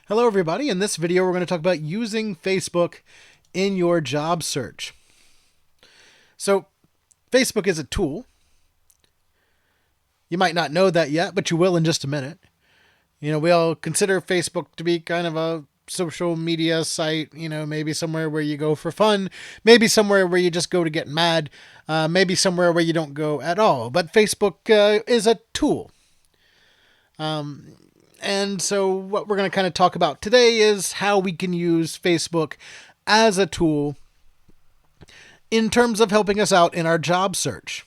Hello everybody, in this video we're going to talk about using Facebook in your job search. So Facebook is a tool. You might not know that yet, but you will in just a minute. We all consider Facebook to be kind of a social media site, maybe somewhere where you go for fun, maybe somewhere where you just go to get mad, maybe somewhere where you don't go at all. But Facebook is a tool. And so what we're going to kind of talk about today is how we can use Facebook as a tool in terms of helping us out in our job search.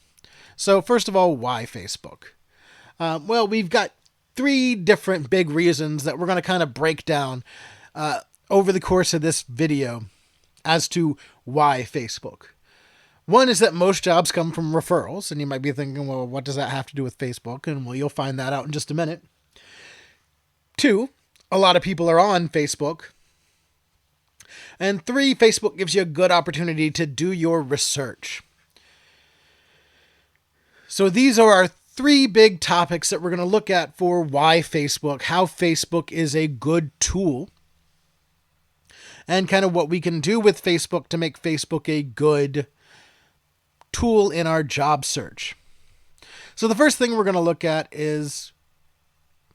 So first of all, why Facebook? Well, we've got three different big reasons that we're going to kind of break down over the course of this video as to why Facebook. One is that most jobs come from referrals, and you might be thinking, well, what does that have to do with Facebook? And well, you'll find that out in just a minute. Two, a lot of people are on Facebook. And three, Facebook gives you a good opportunity to do your research. So these are our three big topics that we're going to look at for why Facebook, how Facebook is a good tool, and kind of what we can do with Facebook to make Facebook a good tool in our job search. So the first thing we're going to look at is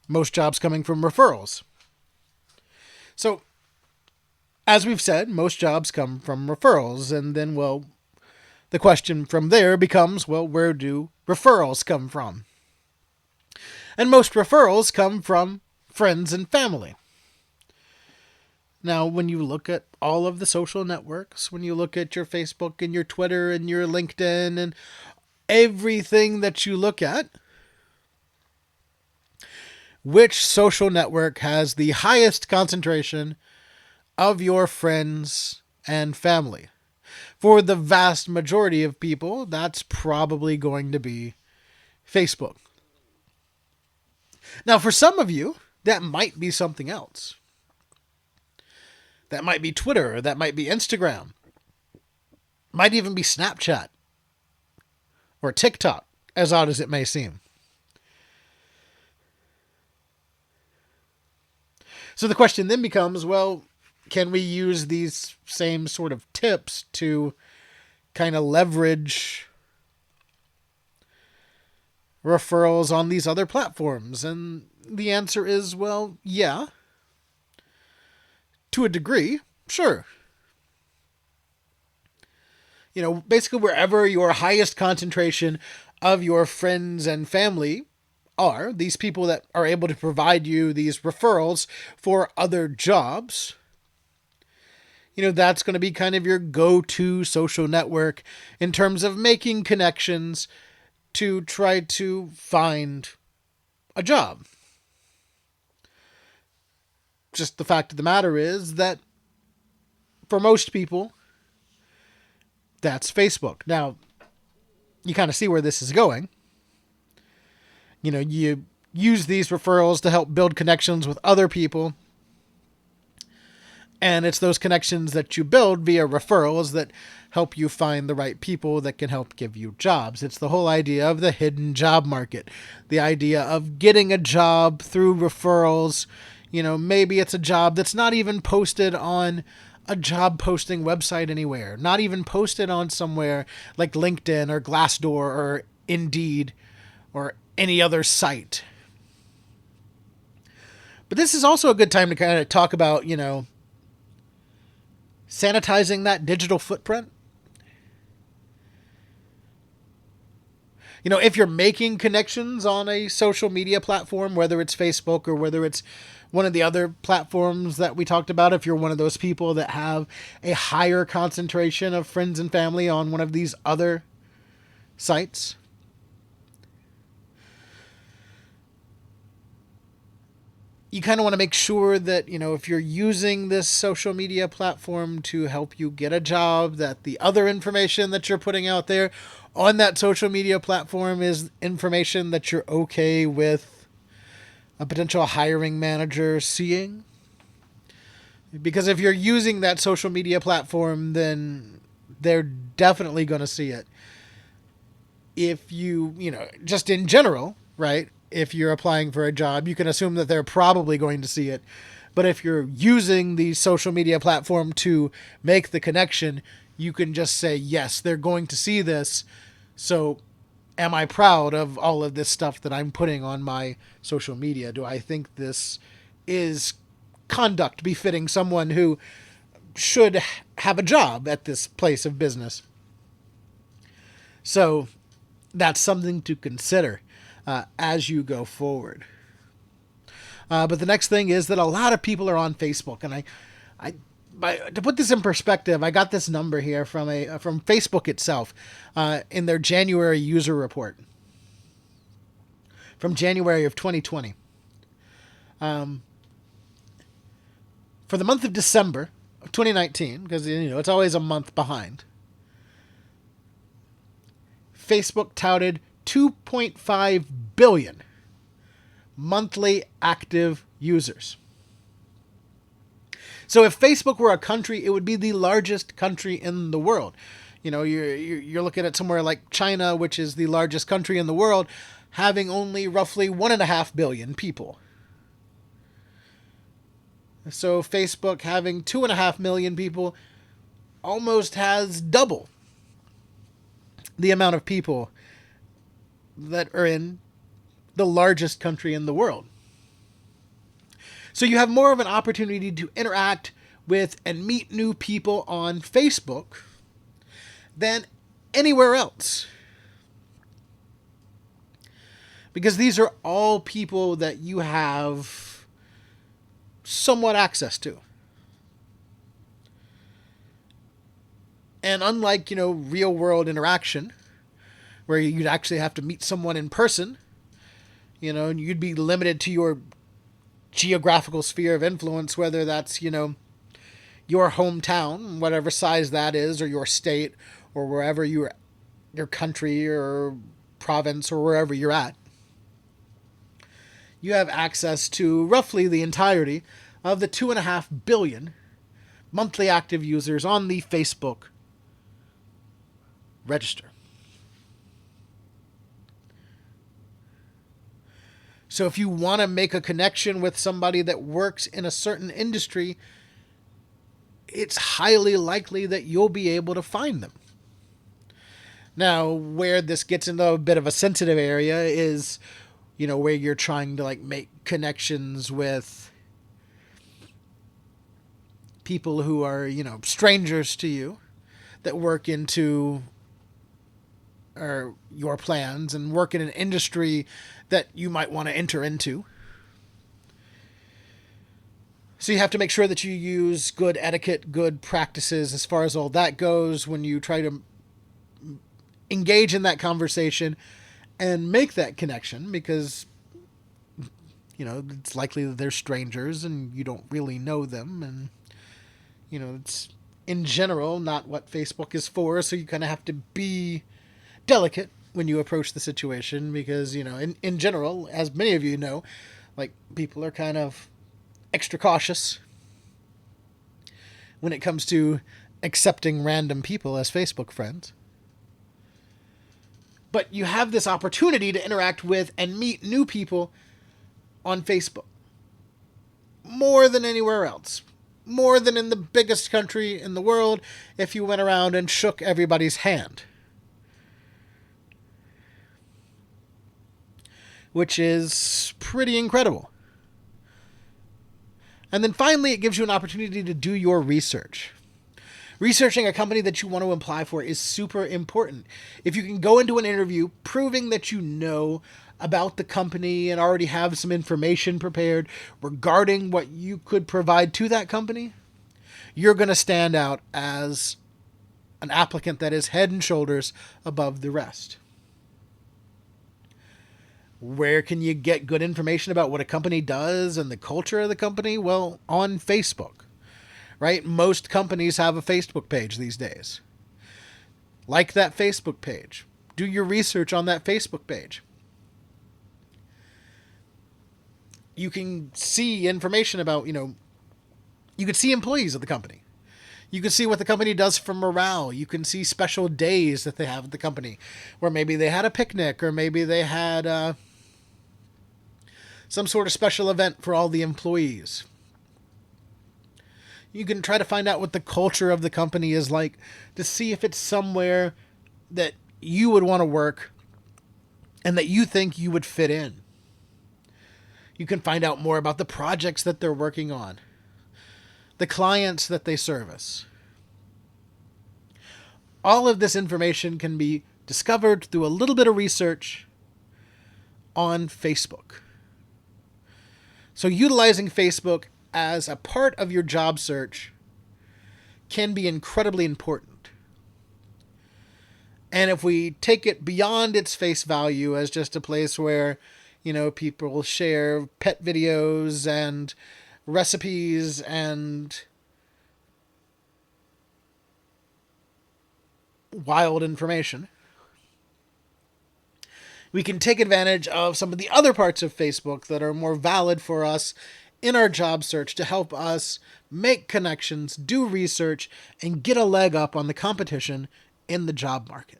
most jobs coming from referrals. So, as we've said, most jobs come from referrals. And then, well, the question from there becomes, well, where do referrals come from? And most referrals come from friends and family. Now, when you look at all of the social networks, when you look at your Facebook and your Twitter and your LinkedIn and everything that you look at, which social network has the highest concentration of your friends and family? For the vast majority of people, that's probably going to be Facebook. Now, for some of you, that might be something else. That might be Twitter, or that might be Instagram. Might even be Snapchat or TikTok, as odd as it may seem. So the question then becomes, well, can we use these same sort of tips to kind of leverage referrals on these other platforms? And the answer is, well, yeah. To a degree, sure. Basically wherever your highest concentration of your friends and family are, these people that are able to provide you these referrals for other jobs, that's going to be kind of your go-to social network in terms of making connections to try to find a job. Just the fact of the matter is that for most people, that's Facebook. Now, you kind of see where this is going. You use these referrals to help build connections with other people. And it's those connections that you build via referrals that help you find the right people that can help give you jobs. It's the whole idea of the hidden job market. The idea of getting a job through referrals. Maybe it's a job that's not even posted on a job posting website anywhere. Not even posted on somewhere like LinkedIn or Glassdoor or Indeed or any other site. But this is also a good time to kind of talk about, sanitizing that digital footprint. If you're making connections on a social media platform, whether it's Facebook or whether it's one of the other platforms that we talked about, if you're one of those people that have a higher concentration of friends and family on one of these other sites, you kind of want to make sure that, if you're using this social media platform to help you get a job, that the other information that you're putting out there on that social media platform is information that you're okay with a potential hiring manager seeing. Because if you're using that social media platform, then they're definitely going to see it. If you, just in general, right? If you're applying for a job, you can assume that they're probably going to see it But if you're using the social media platform to make the connection, you can just say, yes, they're going to see this. So am I proud of all of this stuff that I'm putting on my social media? Do I think this is conduct befitting someone who should have a job at this place of business? So that's something to consider as you go forward. But the next thing is that a lot of people are on Facebook, and to put this in perspective, I got this number here from Facebook itself in their January user report from January of 2020. For the month of December of 2019, because it's always a month behind, Facebook touted 2.5 billion monthly active users. So if Facebook were a country, it would be the largest country in the world. You're looking at somewhere like China, which is the largest country in the world, having only roughly 1.5 billion people. So Facebook having 2.5 million people almost has double the amount of people that are in the largest country in the world. So you have more of an opportunity to interact with and meet new people on Facebook than anywhere else. Because these are all people that you have somewhat access to. And unlike, real world interaction, where you'd actually have to meet someone in person, and you'd be limited to your geographical sphere of influence, whether that's, your hometown, whatever size that is, or your state, or wherever your country or province or wherever you're at. You have access to roughly the entirety of the 2.5 billion monthly active users on the Facebook register. So if you want to make a connection with somebody that works in a certain industry, it's highly likely that you'll be able to find them. Now, where this gets into a bit of a sensitive area is, where you're trying to make connections with people who are, strangers to you that work into your plans and work in an industry that you might want to enter into. So you have to make sure that you use good etiquette, good practices as far as all that goes when you try to engage in that conversation and make that connection, because it's likely that they're strangers and you don't really know them, and it's in general not what Facebook is for, so you kind of have to be delicate when you approach the situation, because in general, as many of you know, people are kind of extra cautious when it comes to accepting random people as Facebook friends. But you have this opportunity to interact with and meet new people on Facebook more than anywhere else, more than in the biggest country in the world if you went around and shook everybody's hand, which is pretty incredible. And then finally, it gives you an opportunity to do your research. Researching a company that you want to apply for is super important. If you can go into an interview proving that you know about the company and already have some information prepared regarding what you could provide to that company, you're going to stand out as an applicant that is head and shoulders above the rest. Where can you get good information about what a company does and the culture of the company? Well, on Facebook, right? Most companies have a Facebook page these days. Like that Facebook page. Do your research on that Facebook page. You can see information about, you can see employees of the company. You can see what the company does for morale. You can see special days that they have at the company, where maybe they had a picnic, or maybe they had some sort of special event for all the employees. You can try to find out what the culture of the company is like to see if it's somewhere that you would want to work and that you think you would fit in. You can find out more about the projects that they're working on, the clients that they service. All of this information can be discovered through a little bit of research on Facebook. So utilizing Facebook as a part of your job search can be incredibly important. And if we take it beyond its face value as just a place where, people share pet videos and recipes and wild information, we can take advantage of some of the other parts of Facebook that are more valid for us in our job search to help us make connections, do research, and get a leg up on the competition in the job market.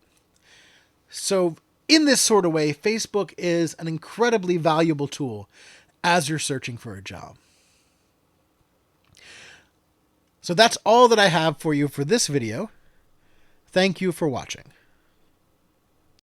So in this sort of way, Facebook is an incredibly valuable tool as you're searching for a job. So that's all that I have for you for this video. Thank you for watching.